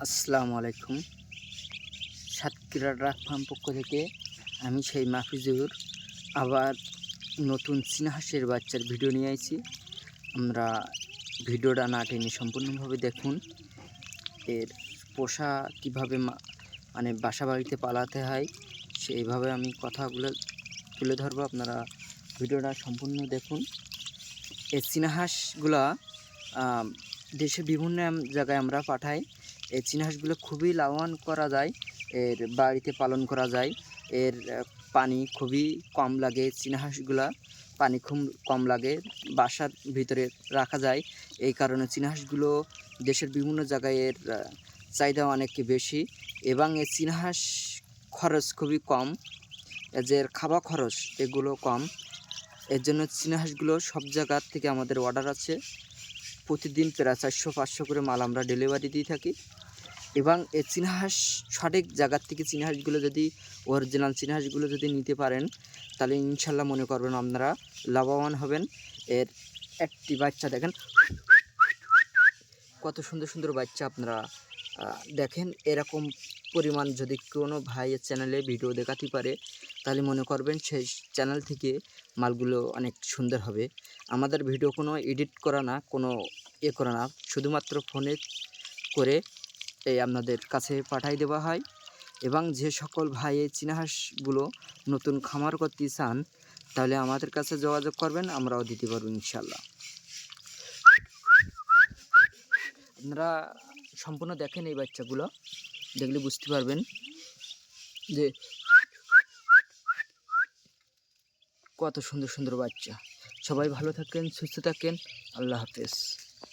আসসালামু আলাইকুম। Satkhira drug farm পক্ষ থেকে আমি সেই মাফিজুর আবার নতুন চীনা হাঁসের বাচ্চার ভিডিও নিয়ে আইছি। আমরা ভিডিওটা না টেনে সম্পূর্ণভাবে দেখুন। এর পোষা কীভাবে মানে বাসা বাড়িতে পালাতে হয় সেইভাবে আমি কথাগুলো তুলে ধরবো। আপনারা ভিডিওটা সম্পূর্ণ দেখুন। এই চীনা হাঁসগুলা দেশের বিভিন্ন জায়গায় আমরা পাঠাই। এই চীনা হাঁসগুলো খুবই লাভবান করা যায়, এর বাড়িতে পালন করা যায়। এর পানি খুবই কম লাগে, চীনা হাঁসগুলা পানি খুব কম লাগে, বাসার ভিতরে রাখা যায়। এই কারণে চীনা হাঁসগুলো দেশের বিভিন্ন জায়গায় এর চাহিদা অনেক বেশি এবং এই চীনা হাঁস খরচ খুবই কম, এর খাবার খরচ এগুলো কম। এর জন্য চীনা হাঁসগুলো সব জায়গার থেকে আমাদের অর্ডার আছে। প্রতিদিন প্রায় 400-500 করে মাল আমরা ডেলিভারি দিয়ে থাকি এবং এই চীনা হাঁস সঠিক জায়গার থেকে চীনা হাঁসগুলো যদি অরিজিনাল চীনা হাঁসগুলো যদি নিতে পারেন তাহলে ইনশাল্লাহ মনে করবেন আপনারা লাভবান হবেন। এর একটি বাচ্চা দেখেন কত সুন্দর সুন্দর বাচ্চা, আপনারা দেখেন। এরকম পরিমাণ যদি কোনো ভাইয়ের চ্যানেলে ভিডিও দেখাতে পারে তাহলে মনে করবেন সেই চ্যানেল থেকে মালগুলো অনেক সুন্দর হবে। আমাদের ভিডিও কোনো এডিট করা না, কোনো করা না, শুধুমাত্র ফোনে করে এই আপনাদের কাছে পাঠাই দেওয়া হয়। এবং যে সকল ভাই এই চীনা হাঁসগুলো নতুন খামার করতে চান তাহলে আমাদের কাছে যোগাযোগ করবেন, আমরাও দিতে পারবো ইনশাল্লাহ। আপনারা সম্পূর্ণ দেখেন, এই বাচ্চাগুলো দেখলে বুঝতে পারবেন যে কত সুন্দর সুন্দর বাচ্চা। সবাই ভালো থাকেন, সুস্থ থাকেন, আল্লাহ হাফেজ।